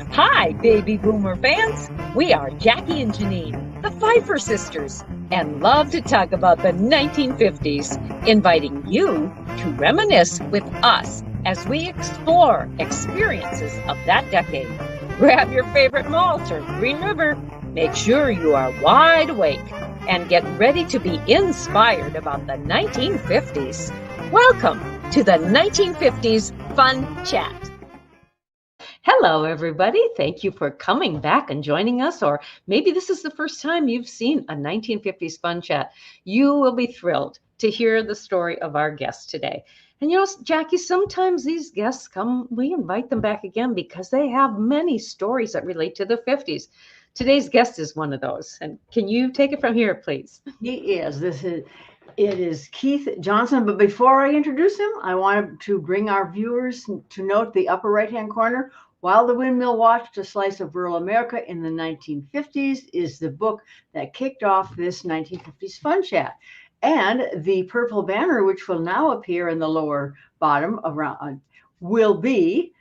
Hi, baby boomer fans. We are Jackie and Janine, the Pfeiffer sisters, and love to talk about the 1950s, inviting you to reminisce with us as we explore experiences of that decade. Grab your favorite malt or Green River. Make sure you are wide awake and get ready to be inspired about the 1950s. Welcome to the 1950s Fun Chat. Hello, everybody. Thank you for coming back and joining us, or maybe this is the first time you've seen a 1950s Fun Chat. You will be thrilled to hear the story of our guest today. And you know, Jackie, sometimes these guests come, we invite them back again because they have many stories that relate to the 50s. Today's guest is one of those. And can you take it from here, please? He is. It is Keith Johnson. But before I introduce him, I wanted to bring our viewers to note the upper right-hand corner. While the Windmill Watched a Slice of Rural America in the 1950s is the book that kicked off this 1950s Fun Chat. And the purple banner, which will now appear in the lower bottom around, will be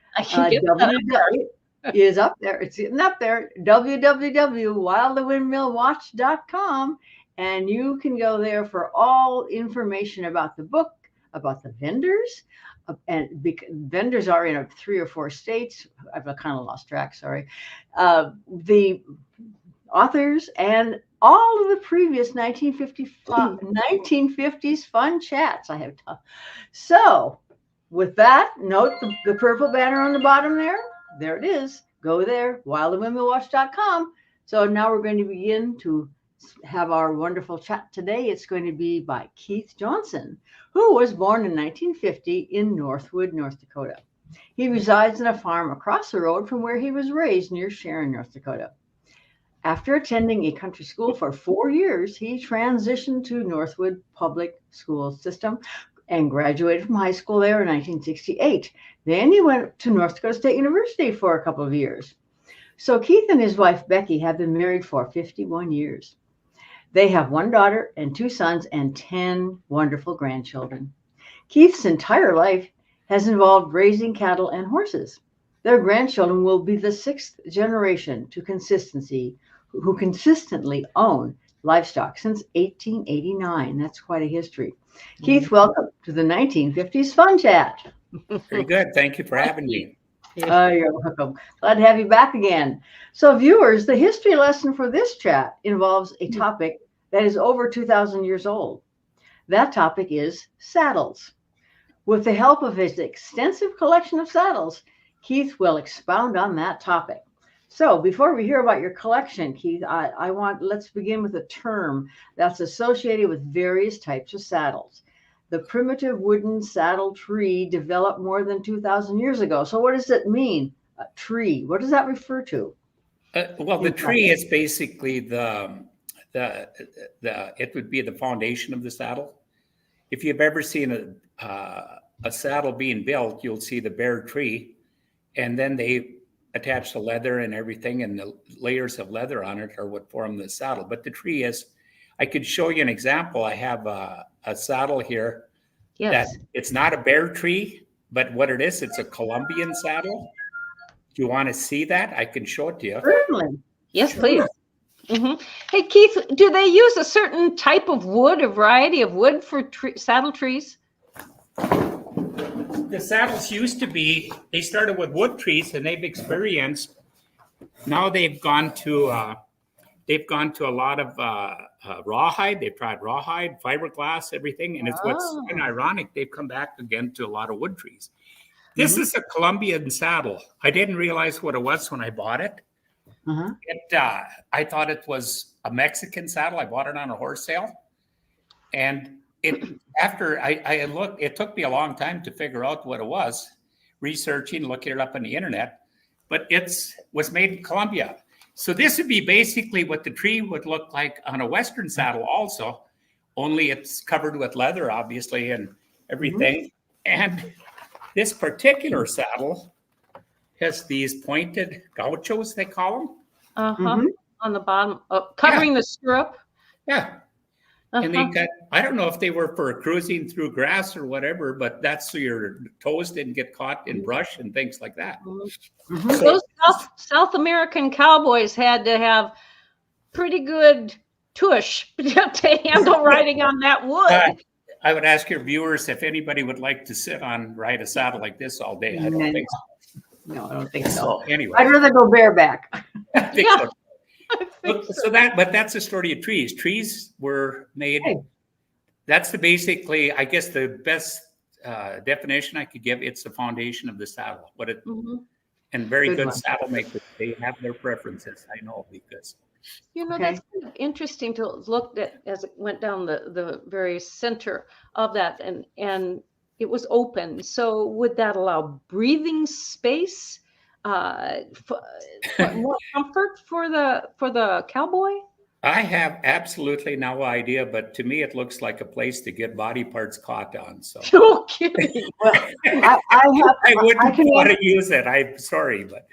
is up there. It's sitting up there, www.whilethewindmillwatch.com. And you can go there for all information about the book, about the vendors. And vendors are in 3 or 4 states. I've kind of lost track, sorry. The authors and all of the previous 1950s Fun Chats I have done. So with that, note the purple banner on the bottom there. There it is. Go there, whilethewindmillwatch.com. So now we're going to begin to have our wonderful chat today. It's going to be by Keith Johnson, who was born in 1950 in Northwood, North Dakota. He resides in a farm across the road from where he was raised near Sharon, North Dakota. After attending a country school for 4 years, he transitioned to Northwood Public School System and graduated from high school there in 1968. Then he went to North Dakota State University for a couple of years. So Keith and his wife, Becky, have been married for 51 years. They have 1 daughter and 2 sons and 10 wonderful grandchildren. Keith's entire life has involved raising cattle and horses. Their grandchildren will be the 6th generation who consistently own livestock since 1889. That's quite a history. Keith, welcome to the 1950s Fun Chat. Very good. Thank you for having me. You're welcome. Glad to have you back again. So viewers, the history lesson for this chat involves a topic that is over 2,000 years old. That topic is saddles. With the help of his extensive collection of saddles, Keith will expound on that topic. So before we hear about your collection, Keith, let's begin with a term that's associated with various types of saddles. The primitive wooden saddle tree developed more than 2,000 years ago. So what does it mean, a tree? What does that refer to? Well, the tree is basically it would be the foundation of the saddle. If you've ever seen a saddle being built, you'll see the bare tree, and then they attach the leather and everything, and the layers of leather on it are what form the saddle. But the tree is, I could show you an example. I have a saddle here. Yes. That it's not a bare tree, but what it is, it's a Colombian saddle. Do you want to see that? I can show it to you. Certainly. Yes, please. Mm-hmm. Hey, Keith, do they use a certain type of wood, a variety of wood for saddle trees? The saddles used to be, they started with wood trees, and they've experienced, now they've gone to a lot of rawhide. They've tried rawhide, fiberglass, everything. And it's what's been ironic. They've come back again to a lot of wood trees. This is a Colombian saddle. I didn't realize what it was when I bought it. I thought it was a Mexican saddle. I bought it on a horse sale. And after I looked, it took me a long time to figure out what it was, researching, looking it up on the internet. But it was made in Colombia. So this would be basically what the tree would look like on a Western saddle also, only it's covered with leather, obviously, and everything. And this particular saddle has these pointed gauchos, they call them. On the bottom, covering the stirrup. Yeah. And they got, I don't know if they were for cruising through grass or whatever, but that's so your toes didn't get caught in brush and things like that. Mhm. So- Those South American cowboys had to have pretty good tush to handle riding on that wood. I would ask your viewers if anybody would like to ride a saddle like this all day. I don't think so. No, I don't think so. So anyway, I'd rather go bareback. I think Yeah. so. But that's the story of trees. Trees were made. Hey. That's basically, I guess, the best definition I could give. It's the foundation of the saddle. Mhm. And very Good good one. saddle makers, they have their preferences. I know because. You know, Okay. that's kind of interesting to look at as it went down the very center of that, and it was open. So would that allow breathing space, for more comfort for the cowboy? I have absolutely no idea, but to me, it looks like a place to get body parts caught on. So No kidding. Well, I wouldn't I can want to use it. I'm sorry, but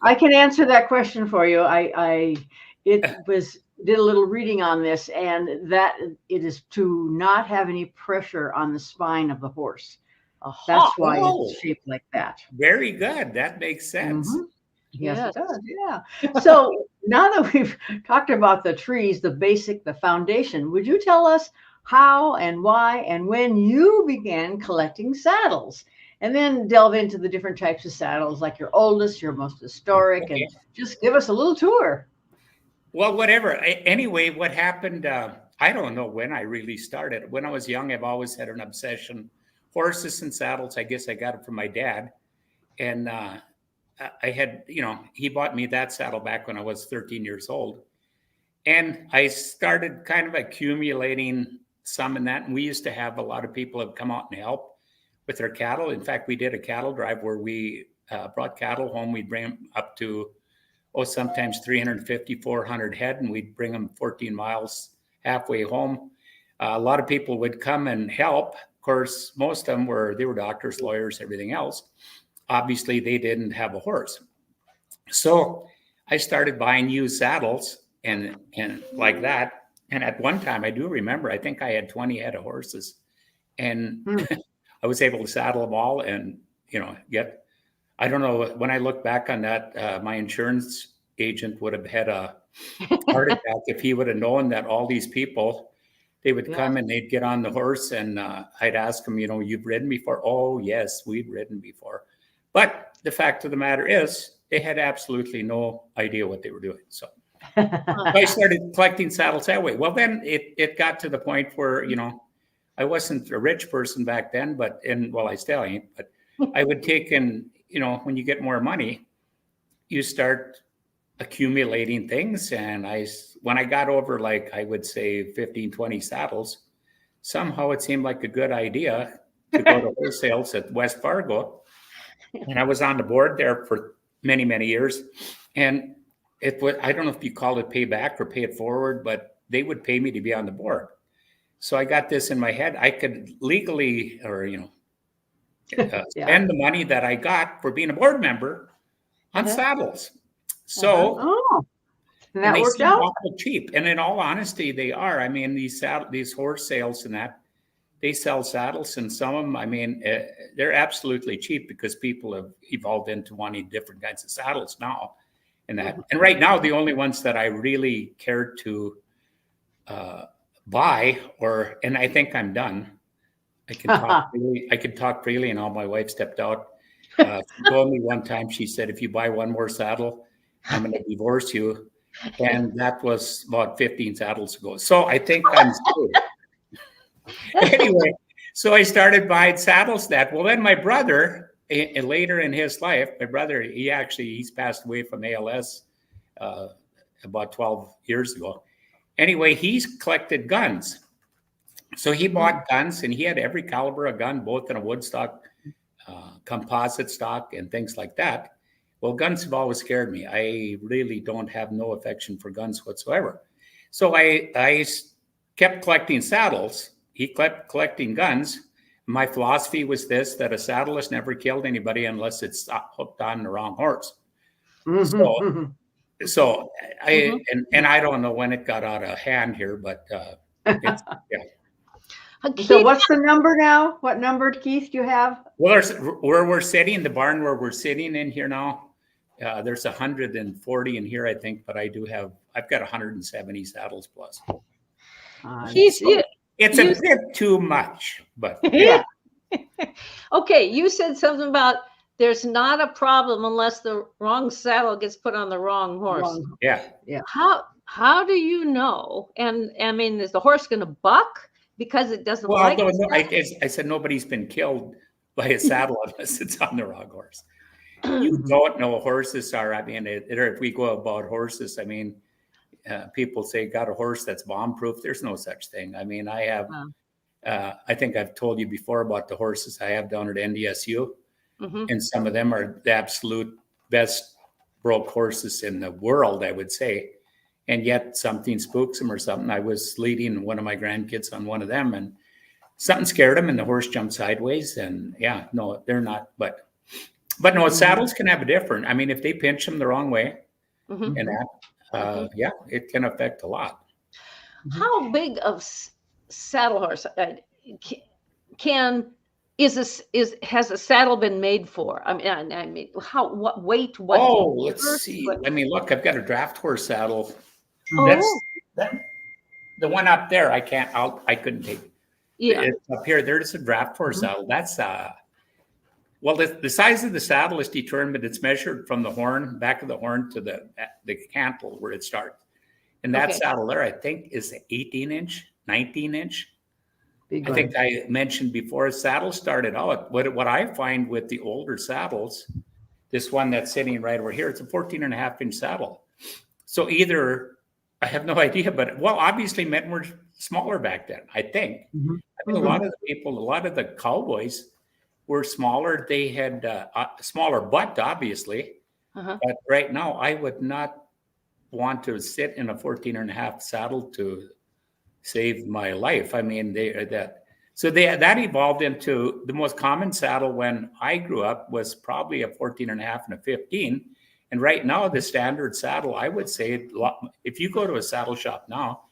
I can answer that question for you. I did a little reading on this, and that it is to not have any pressure on the spine of the horse. That's why Oh. it's shaped like that. very good. That makes sense. Mhm. Yes, Yes. it does. Yeah. So now that we've talked about the trees, the foundation, would you tell us how and why and when you began collecting saddles? And then delve into the different types of saddles, like your oldest, your most historic, Okay. and just give us a little tour. Well, whatever. Anyway, what happened, I don't know when I really started. When I was young, I've always had an obsession. Horses and saddles, I guess I got it from my dad. And I had, he bought me that saddle back when I was 13 years old. And I started kind of accumulating some in that. And we used to have a lot of people have come out and help with their cattle. In fact, we did a cattle drive where we brought cattle home. We'd bring them up to, sometimes 350, 400 head, and we'd bring them 14 miles halfway home. A lot of people would come and help. Of course, most of them they were doctors, lawyers, everything else. Obviously, they didn't have a horse. So I started buying used saddles and like that. And at one time, I do remember, I think I had 20 head of horses. And I was able to saddle them all and, I don't know, when I look back on that, my insurance agent would have had a heart attack if he would have known that all these people, they would come and they'd get on the horse and I'd ask them, you've ridden before? Oh, yes, we've ridden before. But the fact of the matter is, they had absolutely no idea what they were doing. So I started collecting saddles that way. Well, then it got to the point where, I wasn't a rich person back then, I still ain't, but I would take and, when you get more money, you start accumulating things. And when I got over, like, I would say 15, 20 saddles, somehow it seemed like a good idea to go to wholesales at West Fargo. And I was on the board there for many, many years. And it was, I don't know if you call it pay back or pay it forward, but they would pay me to be on the board. So I got this in my head. I could legally, or, spend the money that I got for being a board member on saddles. So And and that they worked seem out. awful cheap. And in all honesty, they are. I mean, these horse sales and that, they sell saddles, and some of them, I mean, they're absolutely cheap because people have evolved into wanting different kinds of saddles now. And that, and right now, the only ones that I really cared to buy, and I think I'm done. I can talk freely, and all. My wife stepped out. She told me one time, she said, if you buy one more saddle, I'm going to divorce you. And that was about 15 saddles ago. So I think I'm screwed. Anyway, so I started buying saddles well, then my brother, later in his life, he's passed away from ALS about 12 years ago. Anyway, he's collected guns. So he bought guns, and he had every caliber of gun, both in a wood stock, composite stock, and things like that. Well, guns have always scared me. I really don't have no affection for guns whatsoever. So I kept collecting saddles. He kept collecting guns. My philosophy was this, that a saddle has never killed anybody unless it's hooked on the wrong horse. So I don't know when it got out of hand here, but It's, yeah. So what's the number now? What number, Keith, do you have? Well, there's where we're sitting, the barn where we're sitting in here now. There's 140 in here, I think, but I've got 170 saddles plus. It's a bit too much, but Yeah. Okay, you said something about there's not a problem unless the wrong saddle gets put on the wrong horse. Yeah. How do you know? And I mean, is the horse going to buck because it doesn't like it? I said nobody's been killed by a saddle unless it's on the wrong horse. You don't know horses are. I mean, if we go about horses, I mean, people say got a horse that's bomb-proof. There's no such thing. I mean, I have. I think I've told you before about the horses I have down at NDSU, and some of them are the absolute best broke horses in the world, I would say. And yet something spooks them or something. I was leading one of my grandkids on one of them, and something scared him, and the horse jumped sideways. And yeah, no, they're not. But no, saddles can have a different. I mean, if they pinch them the wrong way, and that, yeah, it can affect a lot. How big of saddle horse has a saddle been made for? I mean, what weight? Let's see. I mean, look, I've got a draft horse saddle. The one up there. I couldn't take it. Yeah, it's up here. There's a draft horse saddle. That's well, the size of the saddle is determined. It's measured from the horn, back of the horn, to the cantle where it starts. And that saddle there, I think, is 18-inch, 19-inch. I think I mentioned before, saddles started out. What I find with the older saddles, this one that's sitting right over here, it's a 14.5-inch saddle. So either, I have no idea, but obviously men were smaller back then, I think. I think a lot of the cowboys were smaller. They had a smaller butt, obviously. But right now, I would not want to sit in a 14.5 saddle to save my life. I mean, that evolved into the most common saddle when I grew up was probably a 14.5 and a 15. And right now, the standard saddle, I would say, if you go to a saddle shop now,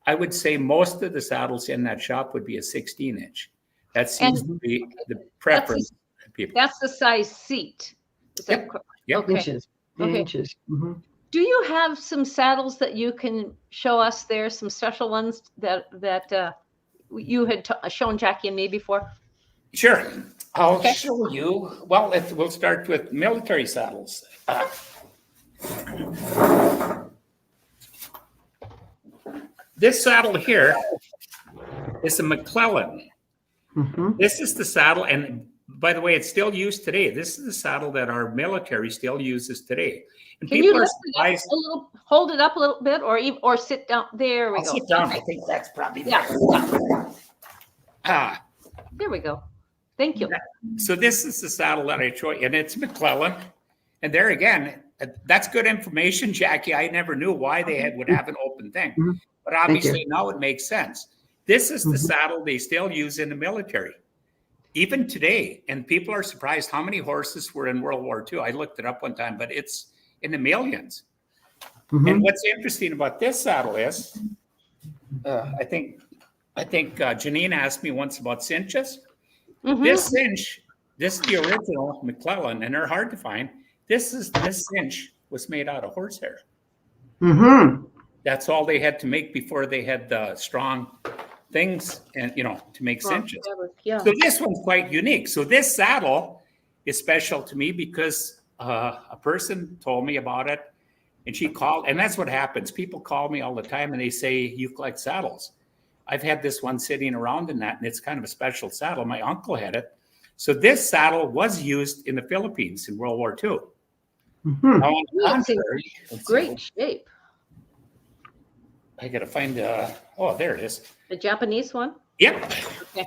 I would say most of the saddles in that shop would be a 16-inch. That seems to be the preference of people. That's the size seat. Is that correct? Yep. Okay. Inches. Do you have some saddles that you can show us there? Some special ones that you had shown Jackie and me before? Sure. I'll show you. Well, we'll start with military saddles. This saddle here is a McClellan. This is the saddle, and by the way, it's still used today. This is the saddle that our military still uses today. And Can you lift it up a little, hold it up a little bit, or sit down? There we go. Sit down. I think that's probably there we go. Thank you. So this is the saddle that I show you, and it's McClellan. And there again, that's good information, Jackie. I never knew why they would have an open thing, but obviously now it makes sense. This is the saddle they still use in the military, even today. And people are surprised how many horses were in World War II. I looked it up one time, but it's in the millions. And what's interesting about this saddle is, I think Janine asked me once about cinches. This cinch, this is the original McClellan, and they're hard to find. This cinch was made out of horsehair. That's all they had to make before they had the strong things and to make cinches. So this one's quite unique. So this saddle is special to me because a person told me about it, and she called, and that's what happens. People call me all the time and they say, "You collect saddles." I've had this one sitting around in that, and it's kind of a special saddle. My uncle had it. So this saddle was used in the Philippines in World War II. Now, great shape. I got to find there it is. The Japanese one? Yep. Okay.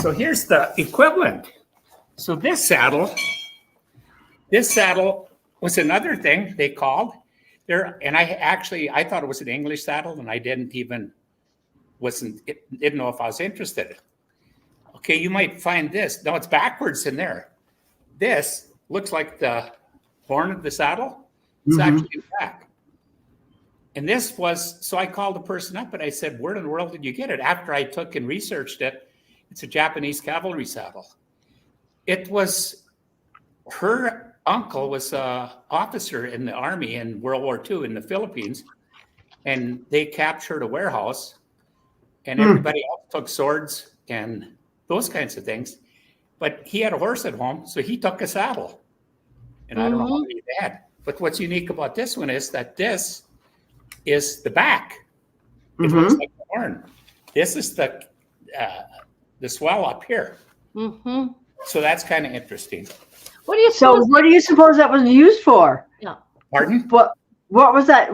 So here's the equivalent. So this saddle was another thing they called there. And I thought it was an English saddle, and I didn't know if I was interested. Okay, you might find this. No, it's backwards in there. This looks like the horn of the saddle. It's actually back. And this was, so I called the person up and I said, where in the world did you get it? After I took and researched it, it's a Japanese cavalry saddle. It was, her uncle was an officer in the army in World War II in the Philippines, and they captured a warehouse, and everybody else took swords and those kinds of things. But he had a horse at home, so he took a saddle. And I don't know how many he had. But what's unique about this one is that this is the back. It looks like the horn. This is the swell up here. So that's kind of interesting. What do you suppose that was used for? Yeah. Pardon? What was that?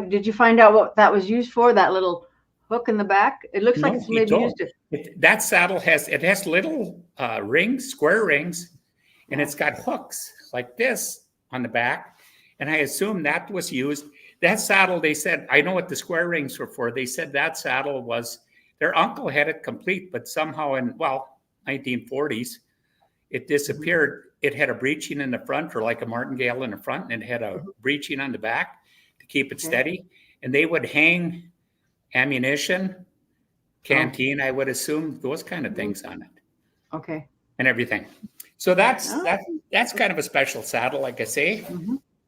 Did you find out what that was used for? That little hook in the back? It looks like it's maybe used to. That saddle has little rings, square rings, and it's got hooks like this on the back. And I assume that was used. That saddle, they said, I know what the square rings were for. They said that saddle was, their uncle had it complete, but somehow in, 1940s, it disappeared. It had a breeching in the front, or like a martingale in the front, and it had a breeching on the back to keep it steady. And they would hang ammunition, canteen, I would assume, those kind of things on it. Okay. And everything. So that's kind of a special saddle, like I say.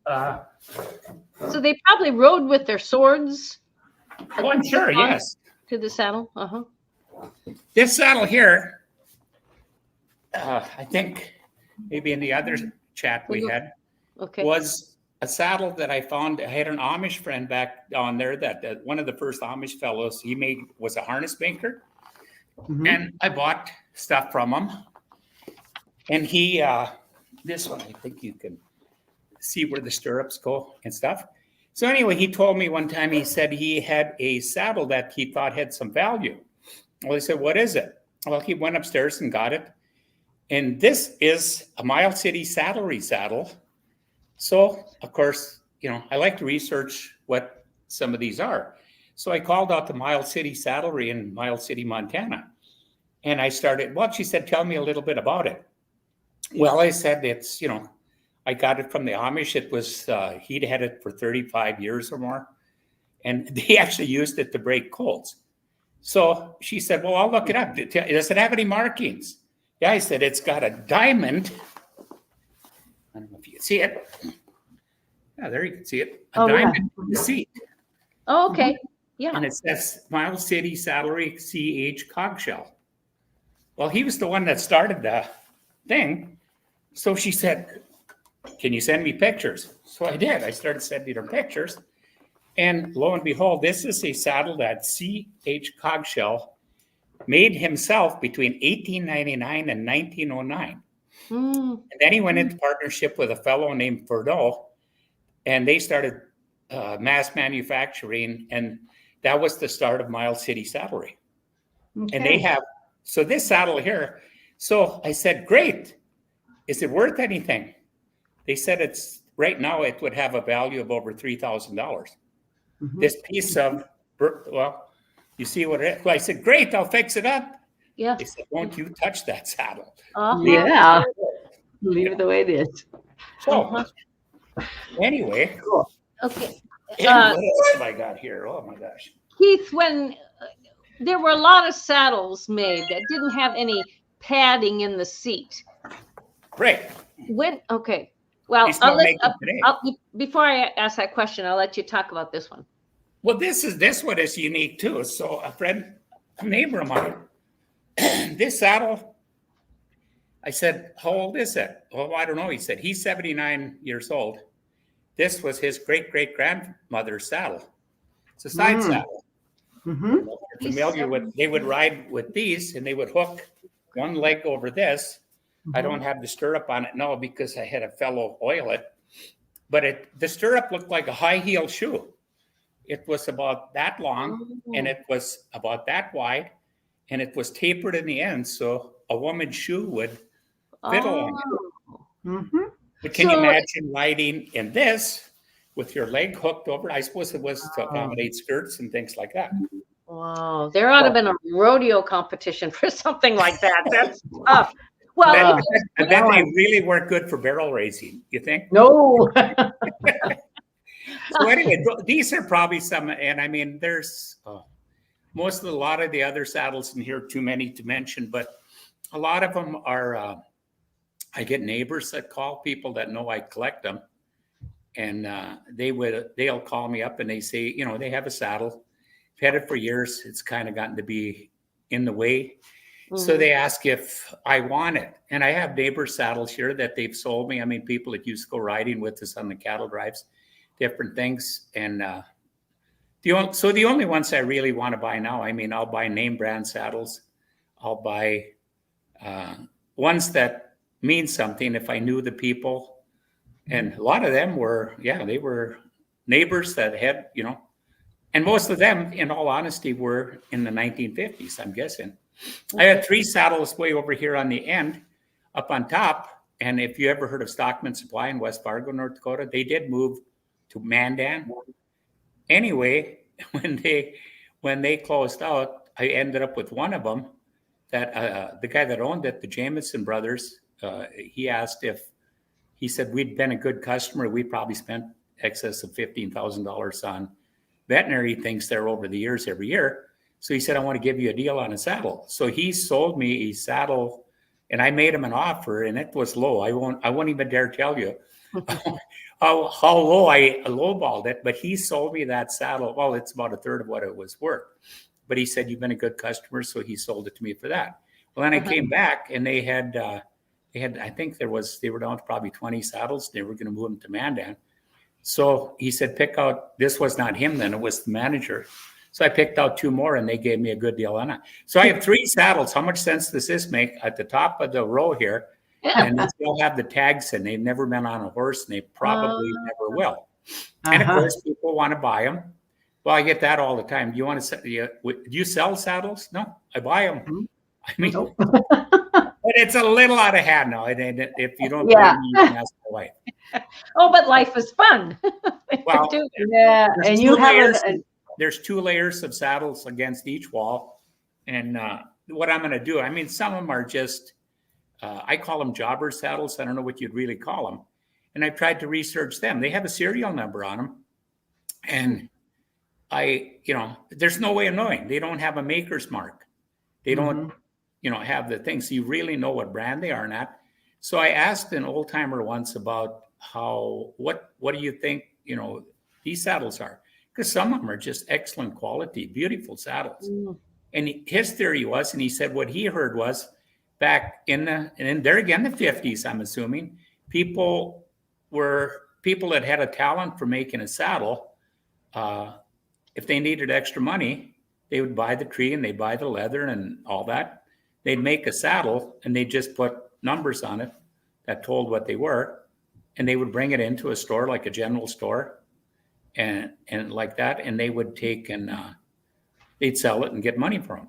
So they probably rode with their swords. Oh, I'm sure, yes. To the saddle. This saddle here, I think maybe in the other chat we had, was a saddle that I found. I had an Amish friend back down there that one of the first Amish fellows was a harness maker. And I bought stuff from him. And he, this one, I think you can see where the stirrups go and stuff. So anyway, he told me one time, he said he had a saddle that he thought had some value. Well, I said, what is it? Well, he went upstairs and got it. And this is a Miles City saddlery saddle. So, of course, I like to research what some of these are. So I called out to Miles City Saddlery in Miles City, Montana. And I started, she said, tell me a little bit about it. Well, I said, it's, I got it from the Amish. It was, he'd had it for 35 years or more. And they actually used it to break colts. So she said, well, I'll look it up. Does it have any markings? Yeah, I said, it's got a diamond. I don't know if you can see it. Yeah, there you can see it. A diamond in the seat. Oh, okay. Yeah. And it says Miles City Saddlery CH Cogshell. Well, he was the one that started the thing. So she said, can you send me pictures? So I did. I started sending her pictures. And lo and behold, this is a saddle that C.H. Cogshell made himself between 1899 and 1909. And then he went into partnership with a fellow named Furneaux, and they started mass manufacturing. And that was the start of Miles City Saddlery. Okay. And they have, so this saddle here. So I said, great. Is it worth anything? They said it's right now it would have a value of over $3,000. This piece of, you see what it is? Well, I said, great, I'll fix it up. Yeah. They said, won't you touch that saddle? Yeah. Leave it the way it is. So anyway. Cool. Okay. What else have I got here? Oh my gosh. Keith, when there were a lot of saddles made that didn't have any padding in the seat. Right. Well, before I ask that question, I'll let you talk about this one. Well, this one is unique too. So a neighbor of mine, this saddle, I said, how old is it? Well, I don't know. He said, he's 79 years old. This was his great-great-grandmother's saddle. It's a side saddle. You're familiar with, they would ride with these and they would hook one leg over this. I don't have the stirrup on it now because I had a fellow oil it. But the stirrup looked like a high-heel shoe. It was about that long and it was about that wide and it was tapered in the end. So a woman's shoe would fit along it. But can you imagine riding in this with your leg hooked over? I suppose it was to accommodate skirts and things like that. Wow. There ought to have been a rodeo competition for something like that. That's tough. Well, I bet they really weren't good for barrel racing. You think? No. So anyway, these are probably some, and I mean, there's a lot of the other saddles in here, too many to mention, but a lot of them are, I get neighbors that call, people that know I collect them. And they'll call me up and they say, they have a saddle, had it for years. It's kind of gotten to be in the way. So they ask if I want it. And I have neighbor saddles here that they've sold me. I mean, people that used to go riding with us on the cattle drives, different things. And the only ones I really want to buy now, I mean, I'll buy name brand saddles. I'll buy ones that mean something if I knew the people. And a lot of them were, they were neighbors that had, and most of them, in all honesty, were in the 1950s, I'm guessing. I had 3 saddles way over here on the end, up on top. And if you ever heard of Stockman Supply in West Fargo, North Dakota, they did move to Mandan. Anyway, when they closed out, I ended up with one of them that the guy that owned it, the Jameson brothers, he said, we'd been a good customer. We probably spent excess of $15,000 on veterinary things there over the years every year. So he said, I want to give you a deal on a saddle. So he sold me a saddle and I made him an offer and it was low. I won't even dare tell you how low I lowballed it, but he sold me that saddle. Well, it's about a third of what it was worth. But he said, you've been a good customer. So he sold it to me for that. Well, then I came back and they had, I think they were down to probably 20 saddles. They were going to move them to Mandan. So he said, pick out, this was not him then, it was the manager. So I picked out 2 more and they gave me a good deal on it. So I have 3 saddles. How much sense does this make? At the top of the row here, and they still have the tags and they've never been on a horse and they probably never will. And of course, people want to buy them. Well, I get that all the time. Do you sell saddles? No, I buy them. I mean, but it's a little out of hand now. And if you don't believe me, you can ask my wife. Oh, but life is fun. Well, and you have there's 2 layers of saddles against each wall. And what I'm going to do, I mean, some of them are just, I call them jobber saddles. I don't know what you'd really call them. And I tried to research them. They have a serial number on them. And there's no way of knowing. They don't have a maker's mark. They don't, have the things. So you really know what brand they are not. So I asked an old timer once about what do you think, these saddles are? Because some of them are just excellent quality, beautiful saddles. And his theory was, and he said what he heard was back in the 50s, I'm assuming, people that had a talent for making a saddle, if they needed extra money, they would buy the tree and they buy the leather and all that. They'd make a saddle and they'd just put numbers on it that told what they were. And they would bring it into a store like a general store and like that. And they would take and they'd sell it and get money from them.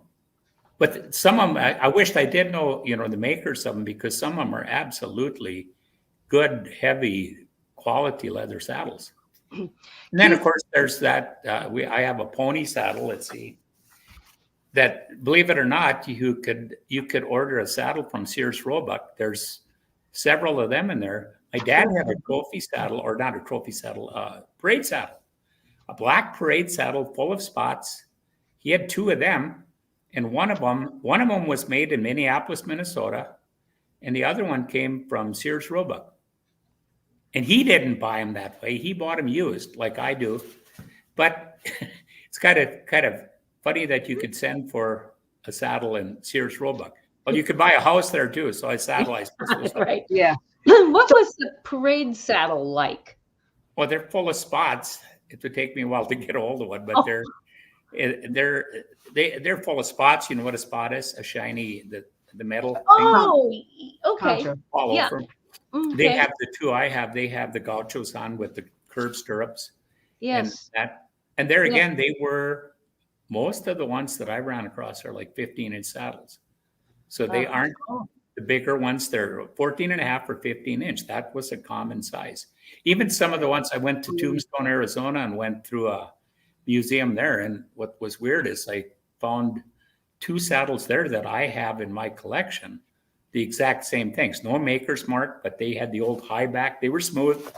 But some of them, I wished I did know, the makers of them, because some of them are absolutely good, heavy, quality leather saddles. And then, of course, there's that. I have a pony saddle. Let's see. That, believe it or not, you could order a saddle from Sears Roebuck. There's several of them in there. My dad had a trophy saddle, or not a trophy saddle, parade saddle, a black parade saddle full of spots. He had 2 of them, and one of them was made in Minneapolis, Minnesota, and the other one came from Sears Roebuck. And he didn't buy them that way. He bought them used, like I do. But it's kind of funny that you could send for a saddle in Sears Roebuck. Well, you could buy a house there too. So I saddleized. Right. Yeah. What was the parade saddle like? Well, they're full of spots. It would take me a while to get a hold of one, but they're full of spots. You know what a spot is? A shiny the metal. Oh, okay. All Yeah. over. Okay. They have the 2 I have. They have the gauchos on with the curved stirrups. Yes. And there again, they were. Most of the ones that I ran across are like 15-inch saddles. So they aren't the bigger ones. They're 14.5 or 15-inch. That was a common size. Even some of the ones I went to Tombstone, Arizona, and went through a museum there. And what was weird is I found 2 saddles there that I have in my collection, the exact same things. No maker's mark, but they had the old high back. They were smooth.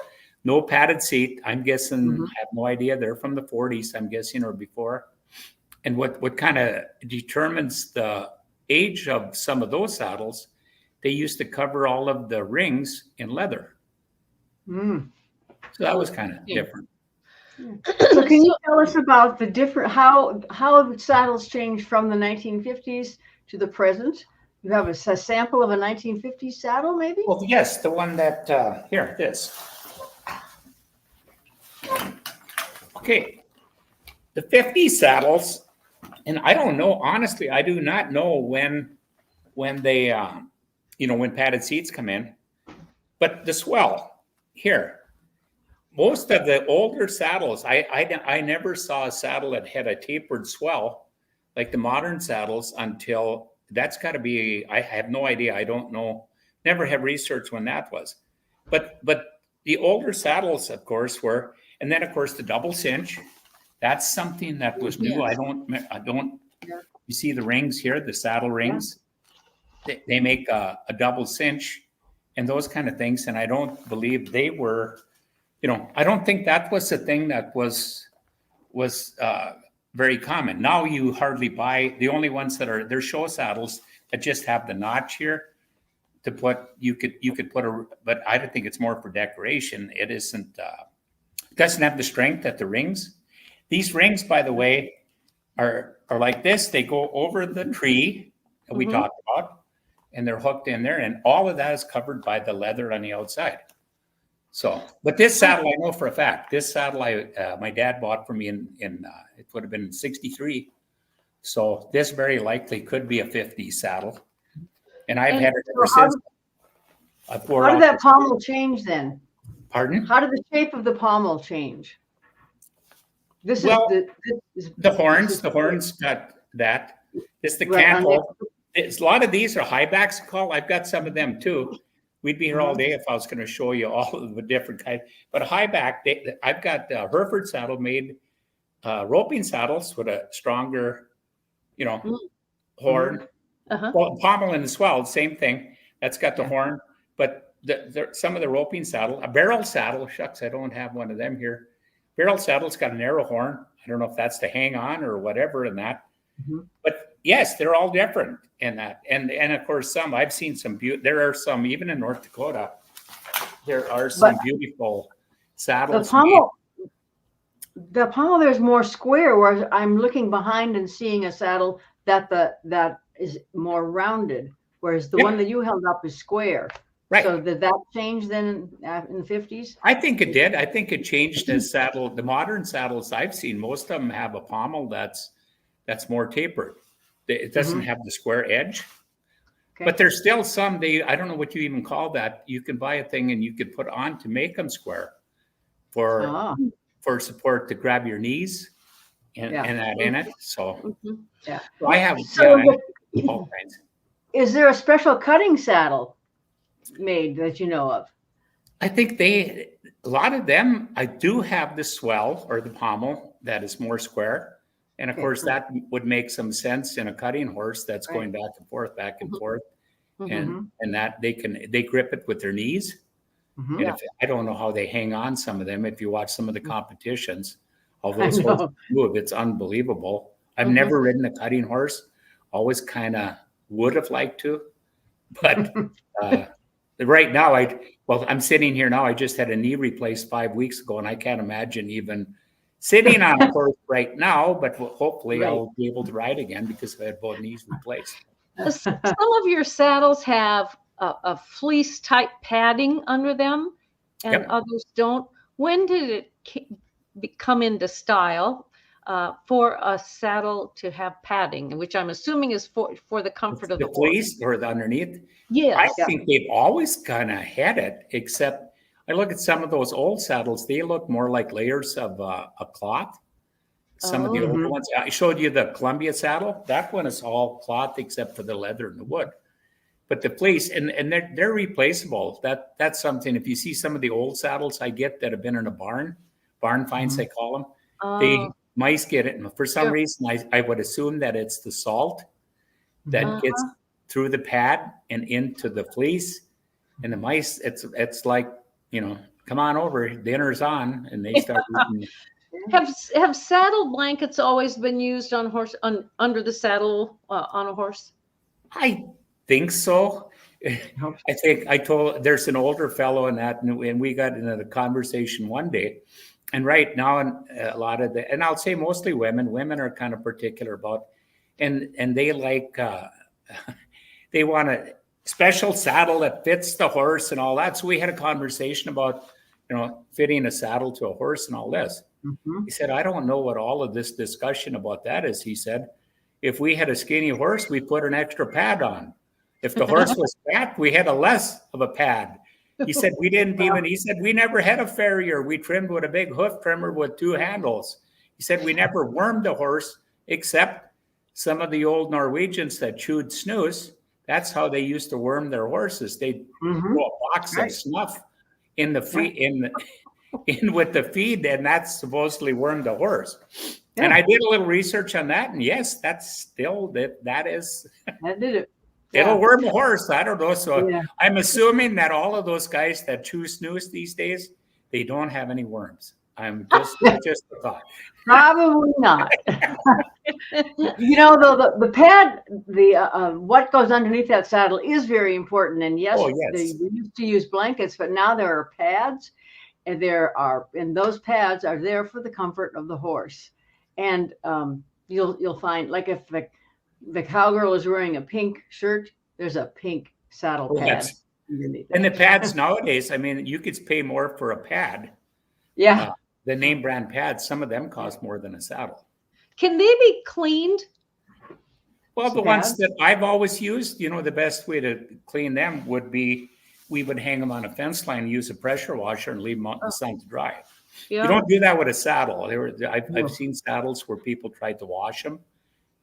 No padded seat. I'm guessing, Mhm. I have no idea. They're from the 40s, I'm guessing, or before. And what kind of determines the age of some of those saddles, they used to cover all of the rings in leather. Mm. So that was kind of different. So can you tell us about the different how have saddles changed from the 1950s to the present? You have a sample of a 1950s saddle, maybe? Well, yes, the one that here, this. Okay, the 50 saddles, and I don't know, honestly, I do not know when they, when padded seats come in, but the swell here, most of the older saddles, I never saw a saddle that had a tapered swell like the modern saddles until that's got to be, I have no idea. I don't know, never have researched when that was, but the older saddles, of course, were, and then of course the double cinch. That's something that was new. Yes. I don't. Yeah. You see the rings here, the saddle rings. Yeah. They make a double cinch, and those kind of things. And I don't believe they were. I don't think that was the thing that was very common. Now you hardly buy. The only ones that are, they're show saddles that just have the notch here to put. You could put a, but I don't think it's more for decoration. It isn't. It doesn't have the strength that the rings. These rings, by the way, are like this. They go over the tree that we talked about, and they're hooked in there, and all of that is covered by the leather on the outside. So, but this saddle, I know for a fact, this saddle my dad bought for me in it would have been 63. So this very likely could be a 50 saddle, and I've had it ever since. How did that pommel change then? Pardon? How did the shape of the pommel change? This is the horns. The horns got that. It's the cantle. It's, a lot of these are high backs called. I've got some of them too. We'd be here all day if I was going to show you all of the different kinds. But a high back, I've got a Hereford saddle made, roping saddles with a stronger, horn. Well, pommel and the swell, same thing. That's got the horn. But some of the roping saddle, a barrel saddle, shucks, I don't have one of them here. Barrel saddle's got a narrow horn. I don't know if that's to hang on or whatever in that. But yes, they're all different in that. And of course, I've seen some there are some, even in North Dakota, there are some beautiful saddles. The pommel there's more square, whereas I'm looking behind and seeing a saddle that is more rounded, whereas the one that you held up is square. Right. So did that change then in the 50s? I think it did. I think it changed as saddle. The modern saddles I've seen, most of them have a pommel that's more tapered. It doesn't have the square edge. Okay. But there's still some, I don't know what you even call that. You can buy a thing and you could put on to make them square for support to grab your knees and that in it. So, so I have all kinds. Is there a special cutting saddle made that you know of? I think a lot of them, I do have the swell or the pommel that is more square. And of course, that would make some sense in a cutting horse that's going back and forth, and that they grip it with their knees. And I don't know how they hang on some of them. If you watch some of the competitions, all those horses move, it's unbelievable. I've never ridden a cutting horse. Always kind of would have liked to, but right now, I'm sitting here now. I just had a knee replaced 5 weeks ago, and I can't imagine even sitting on a horse right now, but hopefully I'll be able to ride again because I had both knees replaced. Some of your saddles have a fleece type padding under them and others don't. When did it come into style for a saddle to have padding, which I'm assuming is for the comfort of the fleece or the underneath? Yes. I think they've always kind of had it, except I look at some of those old saddles, they look more like layers of a cloth. Some of the older ones. I showed you the Columbia saddle. That one is all cloth except for the leather and the wood. But the fleece, and they're replaceable. That's something. If you see some of the old saddles I get that have been in a barn finds they call them, they mice get it. And for some reason, I would assume that it's the salt that gets through the pad and into the fleece. And the mice, it's like come on over, dinner's on, and they start eating. Have saddle blankets always been used on horse under the saddle on a horse? I think so. I think there's an older fellow in that, and we got into the conversation one day. And right now, a lot of and I'll say mostly women are kind of particular about, and they like, they want a special saddle that fits the horse and all that. So we had a conversation about, fitting a saddle to a horse and all this. He said, I don't know what all of this discussion about that is. He said, if we had a skinny horse, we put an extra pad on. If the horse was fat, we had a less of a pad. He said, he said, we never had a farrier. We trimmed with a big hoof trimmer with 2 handles. He said, we never wormed a horse except some of the old Norwegians that chewed snus. That's how they used to worm their horses. They'd throw a box of snuff in the feed, in with the feed, and that's supposedly wormed the horse. Yeah. And I did a little research on that, and yes, that's still that is. That did it. It'll worm a horse. I don't know. So I'm assuming that all of those guys that chew snus these days, they don't have any worms. I'm just a thought. Probably not. The pad, what goes underneath that saddle is very important. And yes, they used to use blankets, but now there are pads, and those pads are there for the comfort of the horse. And you'll find, like, if the cowgirl is wearing a pink shirt, there's a pink saddle pad underneath. And the pads nowadays, I mean, you could pay more for a pad. Yeah. The name brand pads, some of them cost more than a saddle. Can they be cleaned? Well, the ones that I've always used, the best way to clean them would be, we would hang them on a fence line, use a pressure washer, and leave them out in the sun to dry. Yeah. You don't do that with a saddle. I've seen saddles where people tried to wash them,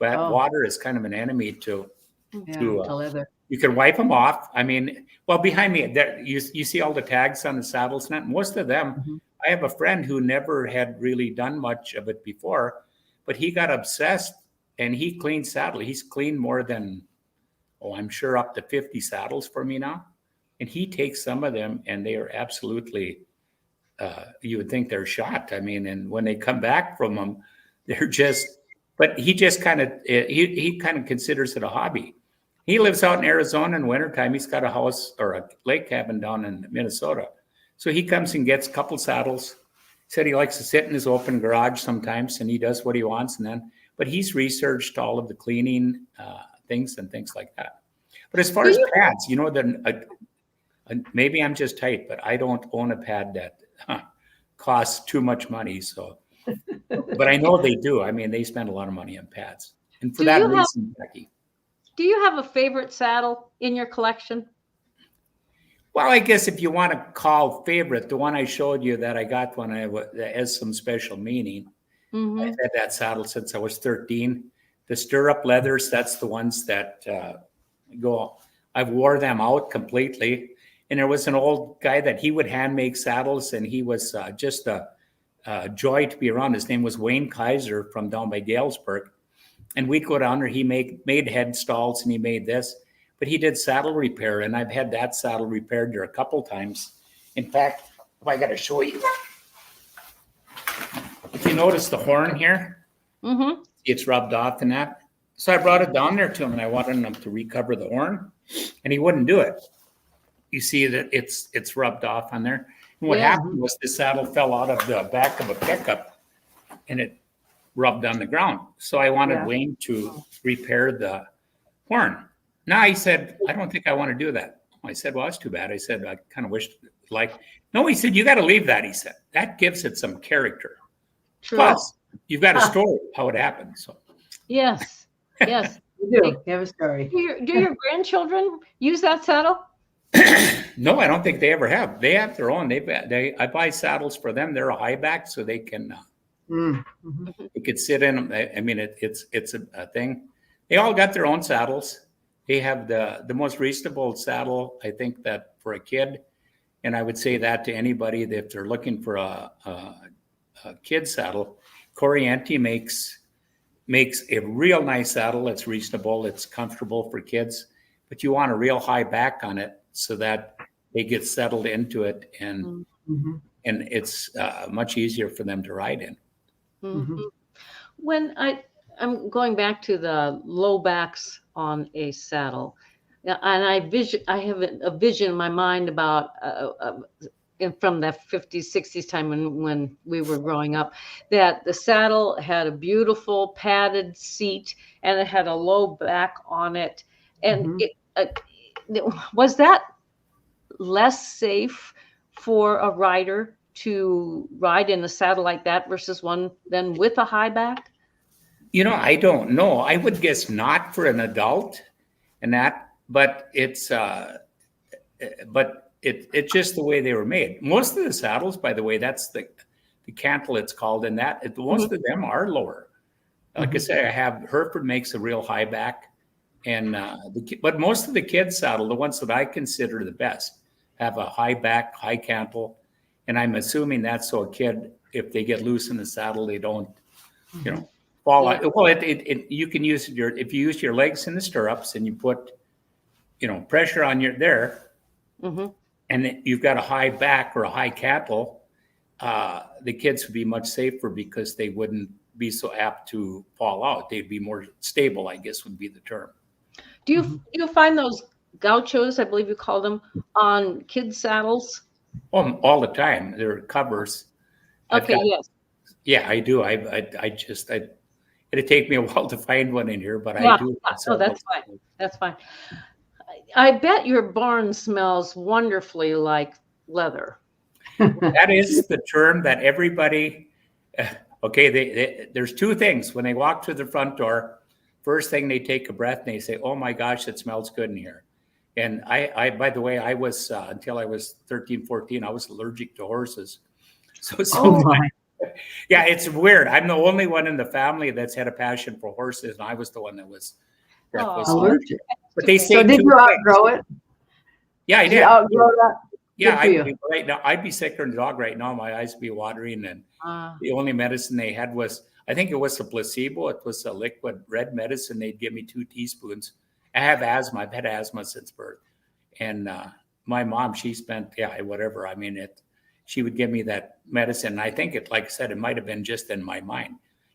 but water is kind of an enemy to leather. You can wipe them off. I mean, well, behind me, you see all the tags on the saddles now. Most of them, I have a friend who never had really done much of it before, but he got obsessed and he cleaned saddles. He's cleaned more than, I'm sure up to 50 saddles for me now. And he takes some of them and they are absolutely, you would think they're shot. I mean, and when they come back from them, they're just, but he just kind of, he kind of considers it a hobby. He lives out in Arizona in wintertime. He's got a house or a lake cabin down in Minnesota. So he comes and gets a couple saddles. He said he likes to sit in his open garage sometimes and he does what he wants. But he's researched all of the cleaning things and things like that. But as far as pads, maybe I'm just tight, but I don't own a pad that costs too much money. So, but I know they do. I mean, they spend a lot of money on pads. And for that reason, Becky. Do you have a favorite saddle in your collection? Well, I guess if you want to call favorite, the one I showed you that I got when that has some special meaning. I've had that saddle since I was 13. The stirrup leathers, that's the ones that I've wore them out completely. And there was an old guy that he would hand make saddles, and he was just a joy to be around. His name was Wayne Kaiser from down by Galesburg. And we'd go down there. He made head stalls and he made this, but he did saddle repair. And I've had that saddle repaired there a couple times. In fact, if I got to show you, if you notice the horn here, it's rubbed off in that. So I brought it down there to him and I wanted him to recover the horn and he wouldn't do it. You see that it's rubbed off on there. And what happened was the saddle fell out of the back of a pickup and it rubbed on the ground. So I wanted Wayne to repair the horn. Now he said, I don't think I want to do that. I said, well, that's too bad. I said, I kind of wished no, he said, you got to leave that. He said, that gives it some character. True. Plus, you've got a story how it happened. So yes. You do. You have a story. Do your grandchildren use that saddle? No, I don't think they ever have. They have their own. I buy saddles for them. They're a high back, so they can you could sit in them. I mean, it's a thing. They all got their own saddles. They have the most reasonable saddle, I think, that for a kid. And I would say that to anybody that if they're looking for a kid saddle, Corriente makes a real nice saddle. It's reasonable. It's comfortable for kids, but you want a real high back on it so that they get settled into it, and Mhm. it's much easier for them to ride in. Mhm. When I'm going back to the low backs on a saddle, and I have a vision in my mind about from the 50s, 60s time when we were growing up, that the saddle had a beautiful padded seat and it had a low back on it, and Mhm. was that less safe for a rider to ride in a saddle like that versus one then with a high back? I don't know. I would guess not for an adult, and that, but it's it's just the way they were made. Most of the saddles, by the way, that's the cantle it's called, and most of them are lower. Like I said, I have Hereford makes a real high back, and but most of the kids saddle, the ones that I consider the best, have a high back, high cantle, and I'm assuming that's so a kid, if they get loose in the saddle, they don't, fall out. Well, you can use if you use your legs in the stirrups and you put, pressure on your there, and you've got a high back or a high cantle, the kids would be much safer because they wouldn't be so apt to fall out. They'd be more stable, I guess would be the term. Do you find those gauchos, I believe you call them, on kids' saddles? All the time. They're covers. Okay, yes. Yeah, I do. It'd take me a while to find one in here, but Yeah. I do. Oh, that's fine. That's fine. I bet your barn smells wonderfully like leather. That is the term that everybody, okay, there's two things. When they walk through the front door, first thing they take a breath and they say, oh my gosh, it smells good in here. And I by the way, I was, until I was 13, 14, I was allergic to horses. So yeah, it's weird. I'm the only one in the family that's had a passion for horses, and I was the one that was allergic. But they say, so did you outgrow it? Yeah, I Did did. you outgrow that? Yeah, right now I'd be sicker than a dog right now. My eyes would be watering, and the only medicine they had was, I think it was a placebo. It was a liquid red medicine. They'd give me 2 teaspoons. I have asthma. I've had asthma since birth, and my mom, she spent whatever. I mean, she would give me that medicine. And I think like I said, it might have been just in my mind.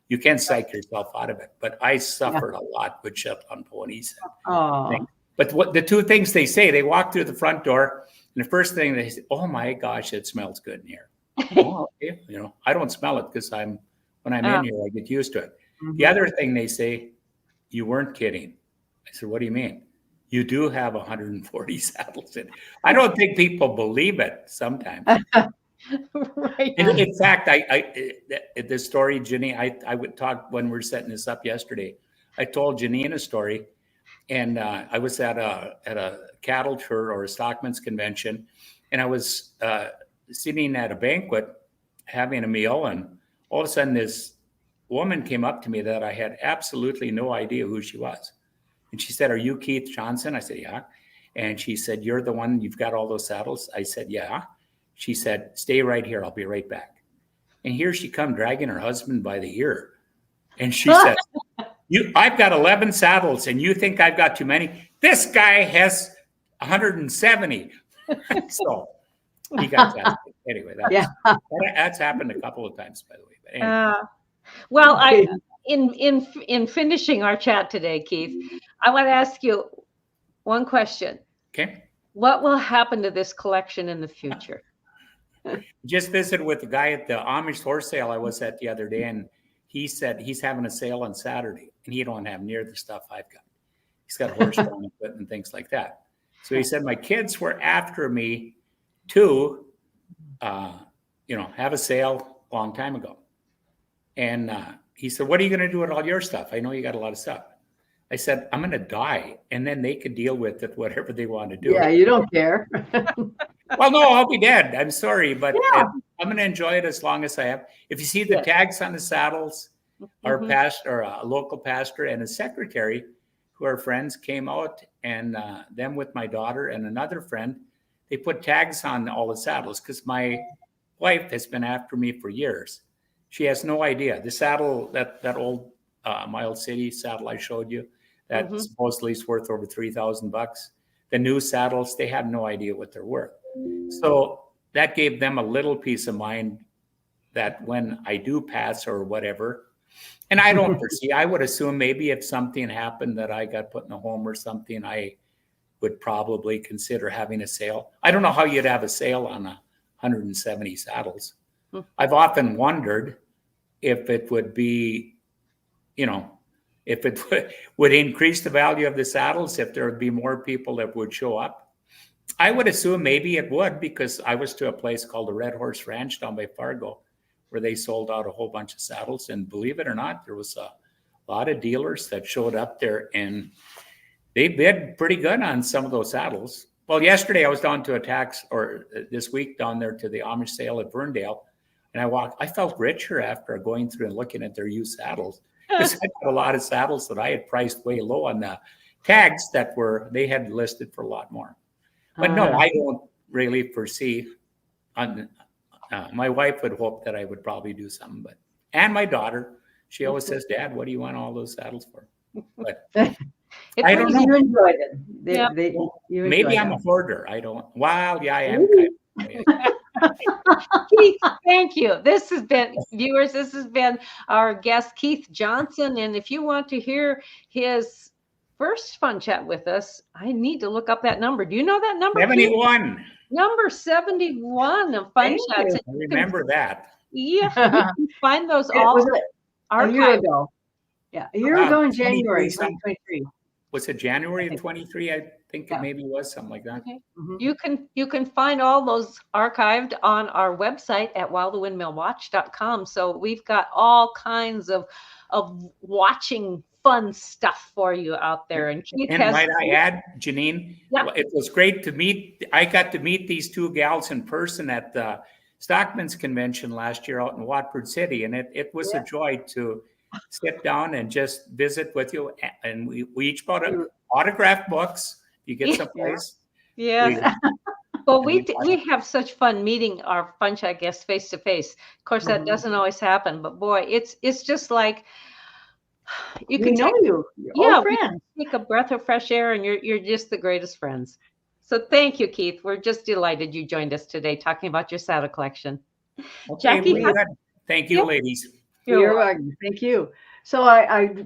You can't psych yourself out of it, but I suffered a lot with Shetland ponies. But what the two things they say, they walk through the front door, and the first thing they say, "Oh my gosh, it smells good in here." Oh, okay. I don't smell it because when I'm in here, I get used to it. The other thing they say, "You weren't kidding." I said, "What do you mean?" You do have 140 saddles in it. I don't think people believe it sometimes. Right. And in fact, the story, Janine, I would talk when we were setting this up yesterday. I told Janine a story, and I was at a cattle tour or a stockman's convention, and I was sitting at a banquet having a meal, and all of a sudden this woman came up to me that I had absolutely no idea who she was. And she said, "Are you Keith Johnson?" I said, "Yeah." And she said, "You're the one, you've got all those saddles?" I said, "Yeah." She said, "Stay right here. I'll be right back." And here she come dragging her husband by the ear. And she said, I've got 11 saddles and you think I've got too many? This guy has 170. So he got that. Anyway, that's happened a couple of times, by the way. But anyway. Well, in finishing our chat today, Keith, I want to ask you one question. Okay. What will happen to this collection in the future? Just visited with the guy at the Amish horse sale I was at the other day, and he said he's having a sale on Saturday, and he don't have near the stuff I've got. He's got horse drawn equipment and things like that. So he said, my kids were after me to, have a sale a long time ago. And he said, what are you going to do with all your stuff? I know you got a lot of stuff. I said, I'm going to die, and then they could deal with it, whatever they want to do. Yeah, you don't care. Well, no, I'll be dead. I'm sorry, but I'm going to enjoy it as long as I have. If you see the tags on the saddles, our pastor, a local pastor and a secretary who are friends came out, and them with my daughter and another friend, they put tags on all the saddles because my wife has been after me for years. She has no idea. The saddle, that old Mild City saddle I showed you, that supposedly is worth over $3,000. The new saddles, they have no idea what they're worth. So that gave them a little peace of mind that when I do pass or whatever, and I don't foresee, I would assume maybe if something happened that I got put in a home or something, I would probably consider having a sale. I don't know how you'd have a sale on 170 saddles. I've often wondered if it would be, if it would increase the value of the saddles, if there would be more people that would show up. I would assume maybe it would, because I was to a place called the Red Horse Ranch down by Fargo, where they sold out a whole bunch of saddles. And believe it or not, there was a lot of dealers that showed up there, and they bid pretty good on some of those saddles. Well, yesterday I was down to this week down there to the Amish sale at Verndale, and I felt richer after going through and looking at their used saddles, because I got a lot of saddles that I had priced way low on the tags that they had listed for a lot more. But no, I don't really foresee. My wife would hope that I would probably do something, and my daughter, she always says, "Dad, what do you want all those saddles for?" But I don't know. You enjoyed it. Maybe I'm a hoarder. I don't. Well, yeah, I am. Kind of. Keith, thank you. This has been, viewers, this has been our guest, Keith Johnson. And if you want to hear his first fun chat with us, I need to look up that number. Do you know that number? 71. Number 71 of fun chats. I remember that. Yeah, you can find those all a year ago. Yeah, a year ago in January 2023. Was it January of 23? I think it maybe was something like that. Okay. You can find all those archived on our website at whilethewindmillwatch.com. So we've got all kinds of watching fun stuff for you out there. And might I add, Janine, it was great to meet. I got to meet these two gals in person at the Stockman's Convention last year out in Watford City, and it was a joy to sit down and just visit with you. And we each bought autographed books. You get someplace. Yeah. Well, we have such fun meeting our fun chat guests face to face. Of course, that doesn't always happen, but boy, it's just like you can take a breath of fresh air, and you're just the greatest friends. So thank you, Keith. We're just delighted you joined us today talking about your saddle collection. Okay, Jackie, thank you, ladies. You're welcome. Thank you. So,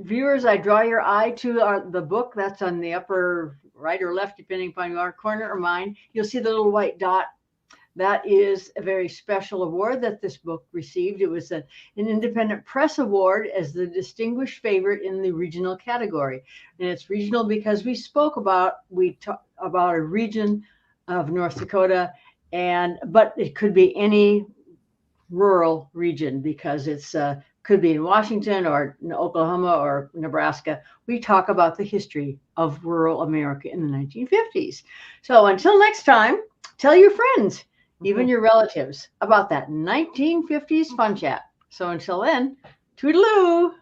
viewers, I draw your eye to the book that's on the upper right or left, depending upon your corner or mine. You'll see the little white dot. That is a very special award that this book received. It was an independent press award as the distinguished favorite in the regional category. And it's regional because we talked about a region of North Dakota, but it could be any rural region, because it's could be in Washington or in Oklahoma or Nebraska. We talk about the history of rural America in the 1950s. So until next time, tell your friends, even your relatives, about that 1950s fun chat. So until then, toodaloo.